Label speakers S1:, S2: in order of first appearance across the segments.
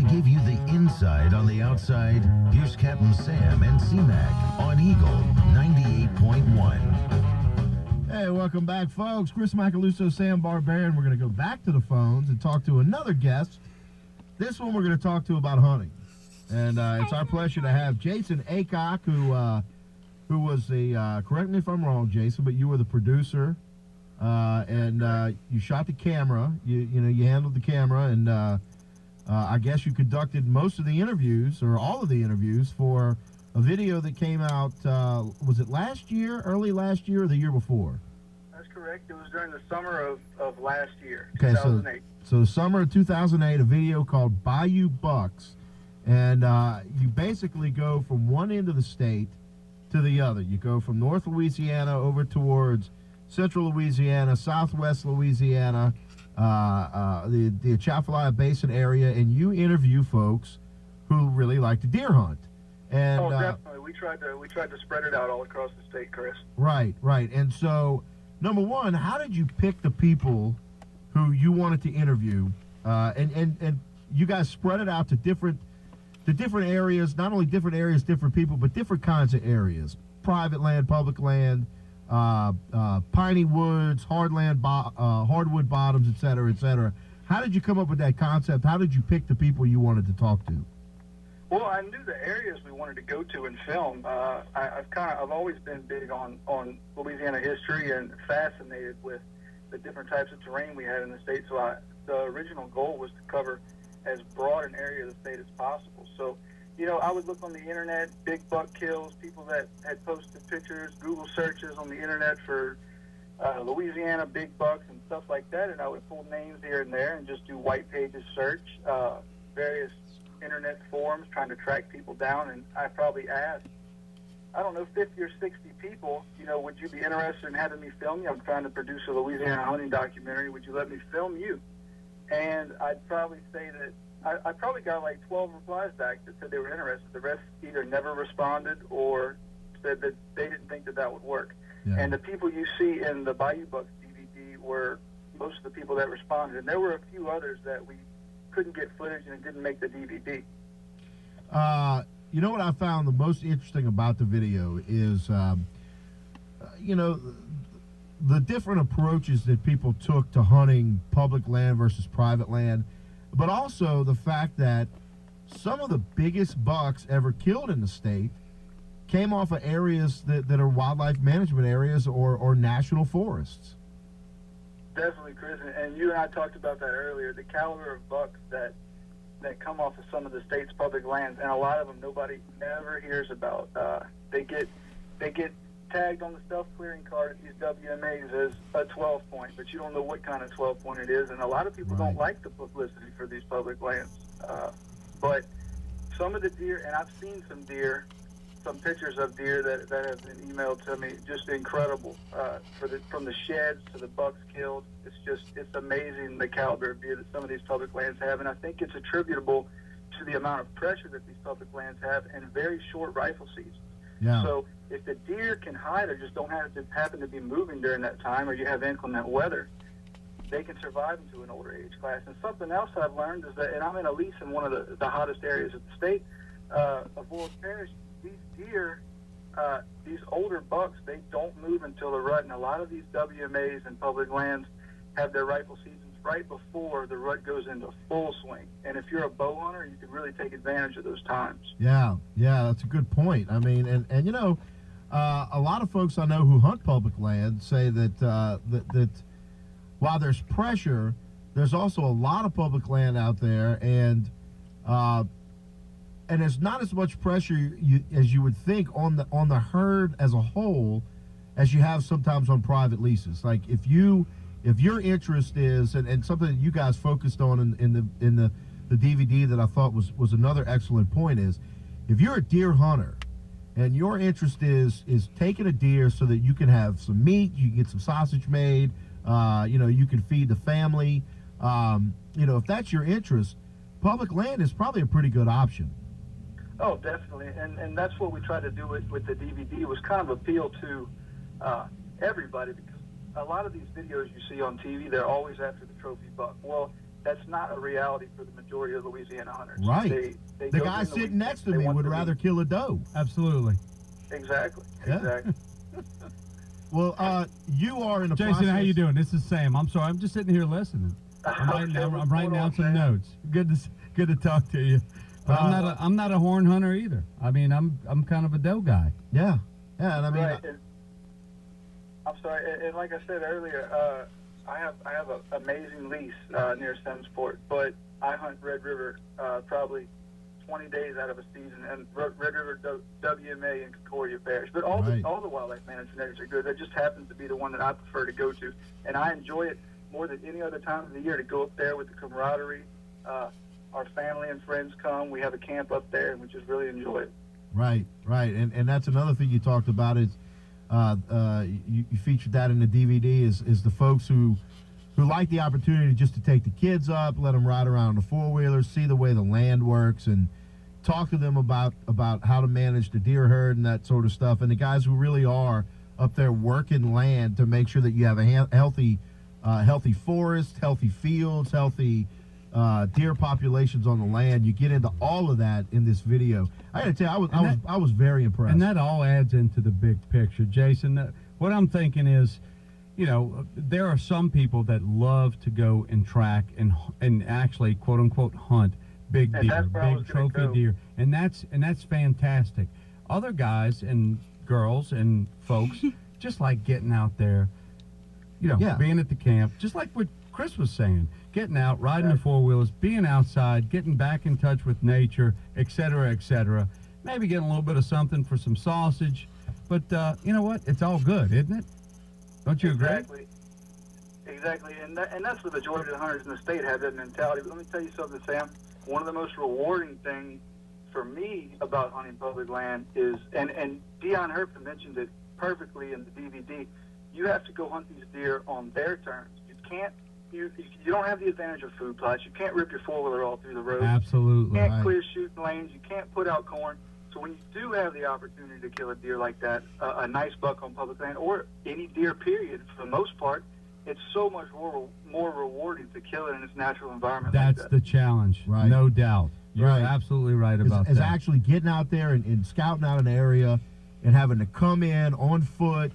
S1: give you the inside on the outside, here's Captain Sam and C-Mac on Eagle 98.1.
S2: Hey, welcome back, folks. Chris Macaluso, Sam Barbarian. We're going to go back to the phones and talk to another guest. This one we're going to talk to about hunting. And it's our pleasure to have Jason Aycock, who was the, correct me if I'm wrong, Jason, but you were the producer, and you shot the camera. You handled the camera, and I guess you conducted most of the interviews, or all of the interviews, for a video that came out, was it last year, early last year, or the year before?
S3: That's correct. It was during the summer of last year,
S2: okay,
S3: 2008.
S2: So the summer of 2008, a video called Bayou Bucks, and you basically go from one end of the state to the other. You go from North Louisiana over towards Central Louisiana, Southwest Louisiana, the Atchafalaya Basin area, and you interview folks who really like to deer hunt. And,
S3: definitely. We tried to spread it out all across the state, Chris.
S2: Right. And so, number one, how did you pick the people who you wanted to interview? And you guys spread it out to different areas, not only different areas, different people, but different kinds of areas: private land, public land, piney woods, hardwood bottoms, et cetera, et cetera. How did you come up with that concept? How did you pick the people you wanted to talk to?
S3: Well, I knew the areas we wanted to go to and film. I've always been big on Louisiana history and fascinated with the different types of terrain we had in the state. So the original goal was to cover as broad an area of the state as possible. So, I would look on the internet, big buck kills, people that had posted pictures, Google searches on the internet for Louisiana big bucks and stuff like that, and I would pull names here and there and just do white pages search, various internet forums trying to track people down. And I probably asked, 50 or 60 people, would you be interested in having me film you? I'm trying to produce a Louisiana hunting documentary. Would you let me film you? And I'd probably say that I probably got like 12 replies back that said they were interested. The rest either never responded or said that they didn't think that would work. Yeah. And the people you see in the Bayou Bucks DVD were most of the people that responded. And there were a few others that we couldn't get footage and it didn't make the DVD.
S2: You know what I found the most interesting about the video is, the different approaches that people took to hunting public land versus private land, but also the fact that some of the biggest bucks ever killed in the state came off of areas that are wildlife management areas or national forests.
S3: Definitely, Chris, and you and I talked about that earlier, the caliber of bucks that come off of some of the state's public lands, and a lot of them nobody ever hears about. They get tagged on the self-clearing card at these WMAs as a 12-point, but you don't know what kind of 12-point it is, and a lot of people don't like the publicity for these public lands. But some of the deer, and I've seen some pictures of deer that have been emailed to me, just incredible. From the sheds to the bucks killed, it's amazing the caliber of deer that some of these public lands have, and I think it's attributable to the amount of pressure that these public lands have and very short rifle seasons.
S2: Yeah.
S3: So if the deer can hide or just don't happen to be moving during that time, or you have inclement weather, they can survive into an older age class. And something else I've learned is that, and I'm in a lease in one of the hottest areas of the state, of Wolf Parish, these deer, these older bucks, they don't move until the rut, and a lot of these WMAs and public lands have their rifle seasons right before the rut goes into full swing. And if you're a bow hunter, you can really take advantage of those times.
S2: Yeah, that's a good point. I mean, and a lot of folks I know who hunt public land say that while there's pressure, there's also a lot of public land out there, and there's not as much pressure as you would think on the herd as a whole as you have sometimes on private leases. Like if your interest is, and something that you guys focused on in the DVD that I thought was another excellent point, is if you're a deer hunter and your interest is taking a deer so that you can have some meat, you can get some sausage made, you can feed the family, if that's your interest, public land is probably a pretty good option.
S3: Oh, definitely, and that's what we tried to do with the DVD, was kind of appeal to everybody, because a lot of these videos you see on TV, they're always after the trophy buck. Well, that's not a reality for the majority of Louisiana hunters.
S2: Right.
S3: They
S2: The
S3: go
S2: guy
S3: during the
S2: sitting
S3: week,
S2: next to
S3: they
S2: me
S3: want
S2: would
S3: the
S2: rather
S3: meat.
S2: kill a doe.
S4: Absolutely.
S3: Exactly.
S2: Yeah.
S3: Exactly.
S2: Well, you are in the
S4: Jason,
S2: process.
S4: how you doing? This is Sam. I'm sorry. I'm just sitting here listening. I'm writing down some notes. Good to talk to you. But I'm not a horn hunter either. I mean, I'm kind of a doe guy.
S2: Yeah. Yeah, and I mean,
S3: Right. I'm sorry, and like I said earlier, I have an amazing lease near Simsport, but I hunt Red River probably 20 days out of a season, and Red River, WMA, and Concordia Parish. But all
S2: Right.
S3: the wildlife management areas are good. That just happens to be the one that I prefer to go to, and I enjoy it more than any other time of the year to go up there with the camaraderie. Our family and friends come. We have a camp up there, and we just really enjoy it.
S2: right, and that's another thing you talked about is you featured that in the DVD is the folks who like the opportunity just to take the kids up, let them ride around the four-wheelers, see the way the land works, and talk to them about how to manage the deer herd and that sort of stuff. And the guys who really are up there working land to make sure that you have a healthy forest, healthy fields, healthy deer populations on the land. You get into all of that in this video. I got to tell you, I was very impressed.
S4: And that all adds into the big picture, Jason. What I'm thinking is, there are some people that love to go and track and actually quote unquote hunt big deer, big trophy deer, and that's fantastic. Other guys and girls and folks just like getting out there, being at the camp, just like what Chris was saying, getting out, riding the four-wheelers, being outside, getting back in touch with nature, et cetera, maybe getting a little bit of something for some sausage, but you know what? It's all good, isn't it? Don't you agree?
S3: Exactly, and that's the majority of the hunters in the state have that mentality. But let me tell you something, Sam. One of the most rewarding things for me about hunting public land is, and Dion Herpin mentioned it perfectly in the DVD, you have to go hunt these deer on their terms. You can't, you don't have the advantage of food plots. You can't rip your four-wheeler all through the road.
S4: Absolutely.
S3: You can't clear shooting lanes. You can't put out corn. So when you do have the opportunity to kill a deer like that, a nice buck on public land, or any deer period for the most part, it's so much more rewarding to kill it in its natural environment.
S4: That's
S3: like that.
S4: the challenge,
S2: Right.
S4: no doubt. You're
S2: Right.
S4: absolutely right about
S2: is
S4: that.
S2: actually getting out there and scouting out an area and having to come in on foot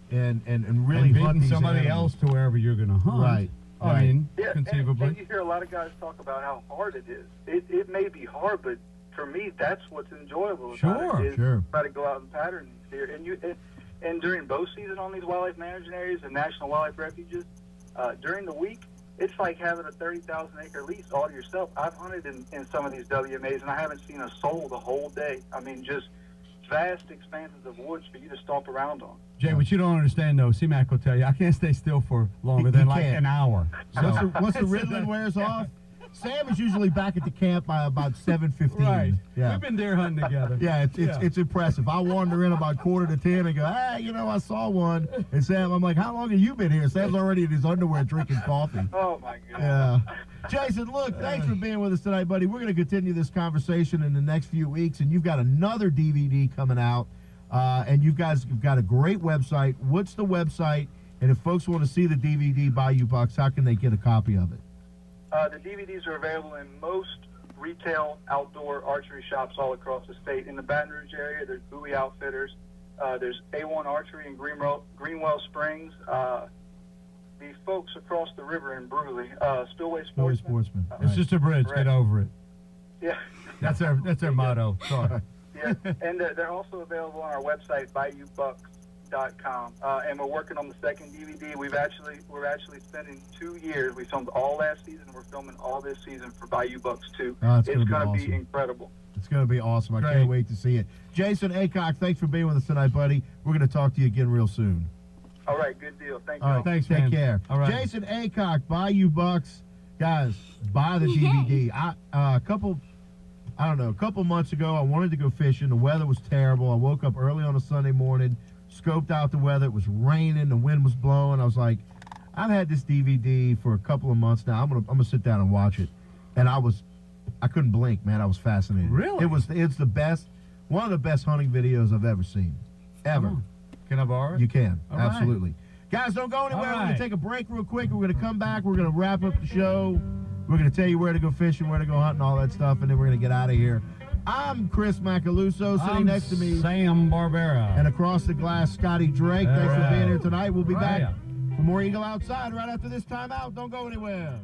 S2: and really
S4: and
S2: hunt
S4: beating
S2: these
S4: somebody
S2: animals.
S4: else to wherever you're going to hunt.
S2: Right.
S4: I mean,
S3: Yeah,
S4: conceivably.
S3: and you hear a lot of guys talk about how hard it is. It may be hard, but for me, that's what's enjoyable about it. Is
S2: Sure.
S3: try to go out and pattern these deer. And during bow season on these wildlife management areas and national wildlife refuges, during the week, it's like having a 30,000-acre lease all to yourself. I've hunted in some of these WMAs, and I haven't seen a soul the whole day. I mean, just vast expanses of woods for you to stomp around on.
S4: Jay, what you don't understand, though, C-Mac will tell you, I can't stay still for longer than like
S2: can't.
S4: an hour. So.
S2: Once the riddling wears off, Sam is usually back at the camp by about 7:15.
S4: Right.
S2: Yeah.
S4: We've been deer hunting together.
S2: Yeah, it's impressive. I wander in about 9:45 and go, I saw one. And Sam, I'm like, how long have you been here? Sam's already in his underwear drinking coffee.
S3: Oh, my God.
S2: Yeah. Jason, look, thanks for being with us tonight, buddy. We're going to continue this conversation in the next few weeks, and you've got another DVD coming out, and you've got a great website. What's the website? And if folks want to see the DVD, Bayou Bucks, how can they get a copy of it?
S3: The DVDs are available in most retail outdoor archery shops all across the state. In the Baton Rouge area, there's Bowie Outfitters. There's A1 Archery in Greenwell Springs. The folks across the river in Bruley, Spillway Sportsman.
S4: It's just a bridge.
S3: Correct.
S4: Get over it.
S3: Yeah.
S4: That's their motto. Sorry.
S3: Yeah, and they're also available on our website, BayouBucks.com. And we're working on the second DVD. We're actually spending 2 years. We filmed all last season. We're filming all this season for Bayou Bucks 2.
S2: It's
S3: going to
S2: awesome.
S3: be incredible.
S2: It's going to be awesome. I
S4: Great.
S2: can't wait to see it. Jason Aycock, thanks for being with us tonight, buddy. We're going to talk to you again real soon.
S3: All right, good deal. Thank you.
S2: All right,
S4: Thanks,
S2: take
S4: man.
S2: care.
S4: All right.
S2: Jason Aycock, Bayou Bucks. Guys, buy the DVD. A couple months ago, I wanted to go fishing. The weather was terrible. I woke up early on a Sunday morning, scoped out the weather. It was raining. The wind was blowing. I was like, I've had this DVD for a couple of months now. I'm gonna sit down and watch it. And I couldn't blink, man. I was fascinated.
S4: Really?
S2: It's the best, one of the best hunting videos I've ever seen. Ever.
S4: Oh. Can I borrow it?
S2: You can.
S4: All right.
S2: Absolutely. Guys, don't go anywhere.
S4: All
S2: We're going
S4: right.
S2: to take a break real quick. We're going to come back. We're going to wrap up the show. We're going to tell you where to go fishing, where to go hunting, all that stuff, and then we're going to get out of here. I'm Chris Macaluso, sitting
S4: I'm
S2: next to me,
S4: Sam Barbera.
S2: and across the glass, Scotty Drake. Thanks for being here tonight. We'll be back
S4: Right.
S2: for more Eagle Outside right after this time out. Don't go anywhere.